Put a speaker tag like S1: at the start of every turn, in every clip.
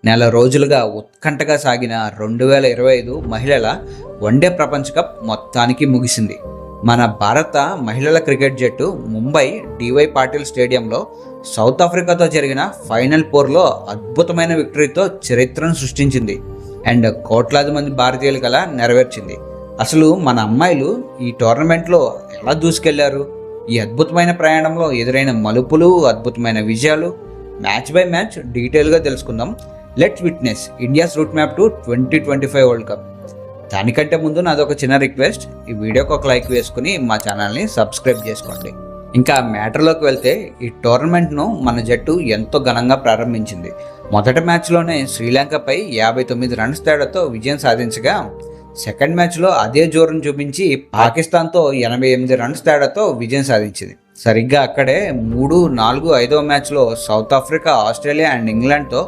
S1: నెల రోజులుగా ఉత్కంఠగా సాగిన 2025 మహిళల వన్డే ప్రపంచ కప్ మొత్తానికి ముగిసింది. మన భారత మహిళల క్రికెట్ జట్టు ముంబై డివై పాటిల్ స్టేడియంలో సౌత్ ఆఫ్రికాతో జరిగిన ఫైనల్ పోర్లో అద్భుతమైన విక్టరీతో చరిత్రను సృష్టించింది అండ్ కోట్లాది మంది భారతీయుల కల నెరవేర్చింది. అసలు మన అమ్మాయిలు ఈ టోర్నమెంట్లో ఎలా దూసుకెళ్లారు, ఈ అద్భుతమైన ప్రయాణంలో ఎదురైన మలుపులు, అద్భుతమైన విజయాలు మ్యాచ్ బై మ్యాచ్ డీటెయిల్గా తెలుసుకుందాం. Let's witness India's route map to 2025 world cup. దానికంటే ముందు నాదొక చిన్న రిక్వెస్ట్, ఈ వీడియోకి ఒక లైక్ వేసుకుని మా ఛానల్ని సబ్స్క్రైబ్ చేసుకోండి. ఇంకా మ్యాటర్లోకి వెళ్తే, ఈ టోర్నమెంట్ను మన జట్టు ఎంతో ఘనంగా ప్రారంభించింది. మొదటి మ్యాచ్లోనే శ్రీలంకపై 59 రన్స్ తేడాతో విజయం సాధించగా, సెకండ్ మ్యాచ్లో అదే జోరును చూపించి పాకిస్తాన్తో 88 రన్స్ తేడాతో విజయం సాధించింది. సరిగ్గా అక్కడే 3, 4, 5వ మ్యాచ్లో సౌత్ ఆఫ్రికా, ఆస్ట్రేలియా అండ్ ఇంగ్లాండ్తో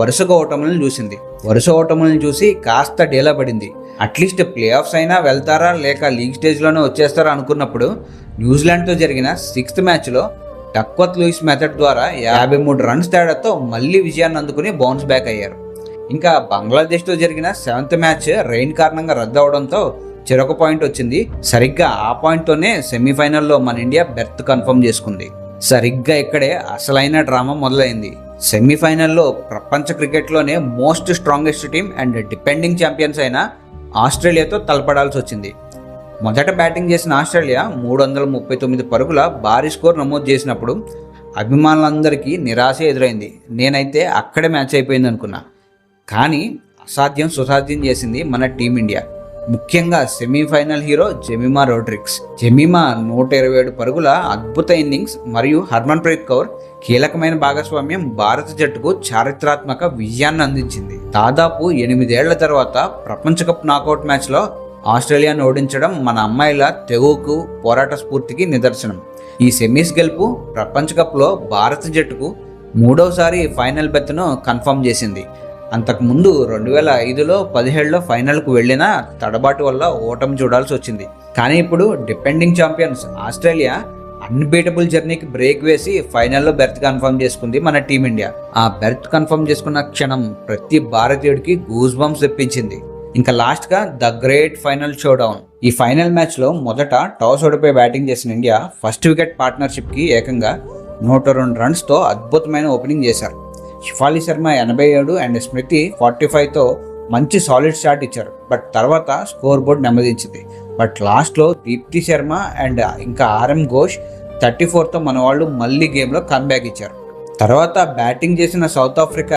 S1: వరుసగా ఓటములను చూసింది. వరుస ఓటములను చూసి కాస్త డేలా పడింది. అట్లీస్ట్ ప్లే ఆఫ్స్ అయినా వెళ్తారా లేక లీగ్ స్టేజ్లోనే వచ్చేస్తారా అనుకున్నప్పుడు న్యూజిలాండ్తో జరిగిన 6th మ్యాచ్లో డక్వర్త్ లూయిస్ మెథడ్ ద్వారా 53 రన్స్ తేడాతో మళ్ళీ విజయాన్ని అందుకుని బౌన్స్ బ్యాక్ అయ్యారు. ఇంకా బంగ్లాదేశ్తో జరిగిన 7th మ్యాచ్ రెయిన్ కారణంగా రద్దు అవడంతో చెరొక పాయింట్ వచ్చింది. సరిగ్గా ఆ పాయింట్తోనే సెమీఫైనల్లో మన ఇండియా బెర్త్ కన్ఫర్మ్ చేసుకుంది. సరిగ్గా ఇక్కడే అసలైన డ్రామా మొదలైంది. సెమీఫైనల్లో ప్రపంచ క్రికెట్లోనే most strongest team and defending champions అయిన ఆస్ట్రేలియాతో తలపడాల్సి వచ్చింది. మొదట బ్యాటింగ్ చేసిన ఆస్ట్రేలియా 339 పరుగుల భారీ స్కోర్ నమోదు చేసినప్పుడు అభిమానులందరికీ నిరాశ ఎదురైంది. నేనైతే అక్కడే మ్యాచ్ అయిపోయింది అనుకున్నా. కానీ అసాధ్యం సుసాధ్యం చేసింది మన టీమిండియా. ముఖ్యంగా semi-final hero Jemimah Rodrigues. Jemimah 127 పరుగుల అద్భుత ఇన్నింగ్స్ మరియు హర్మన్ ప్రీత్ కౌర్ కీలకమైన భాగస్వామ్యం భారత జట్టుకు చారిత్రాత్మక విజయాన్ని అందించింది. దాదాపు 8 ఏళ్ల తర్వాత ప్రపంచ కప్ నాకౌట్ మ్యాచ్లో ఆస్ట్రేలియాను ఓడించడం మన అమ్మాయిల తెగువకు, పోరాట స్ఫూర్తికి నిదర్శనం. ఈ సెమీస్ గెలుపు ప్రపంచ కప్లో భారత జట్టుకు 3వసారి ఫైనల్ బెర్త్ను కన్ఫర్మ్ చేసింది. అంతకుముందు 2005లో 17లో ఫైనల్కు వెళ్ళినా తడబాటు వల్ల ఓటమి చూడాల్సి వచ్చింది. కానీ ఇప్పుడు డిపెండింగ్ ఛాంపియన్స్ ఆస్ట్రేలియా అన్బీటబుల్ జర్నీకి బ్రేక్ వేసి ఫైనల్లో బెర్త్ కన్ఫర్మ్ చేసుకుంది మన టీమిండియా. ఆ బెర్త్ కన్ఫర్మ్ చేసుకున్న క్షణం ప్రతి భారతీయుడికి గూస్ బంప్స్ తెప్పించింది. ఇంకా లాస్ట్గా ద గ్రేట్ ఫైనల్ షోడౌన్. ఈ ఫైనల్ మ్యాచ్లో మొదట టాస్ ఓడిపోయి బ్యాటింగ్ చేసిన ఇండియా ఫస్ట్ వికెట్ పార్ట్నర్షిప్కి ఏకంగా 102 రన్స్తో అద్భుతమైన ఓపెనింగ్ చేశారు. షిఫాలి శర్మ 87 అండ్ స్మృతి 45తో మంచి సాలిడ్ స్టార్ట్ ఇచ్చారు. బట్ తర్వాత స్కోర్ బోర్డ్ నెమ్మదించింది. బట్ లాస్ట్లో దీప్తి శర్మ అండ్ ఇంకా RM ఘోష్ 34తో మన వాళ్ళు మళ్ళీ గేమ్లో కమ్బ్యాక్ ఇచ్చారు. తర్వాత బ్యాటింగ్ చేసిన సౌత్ ఆఫ్రికా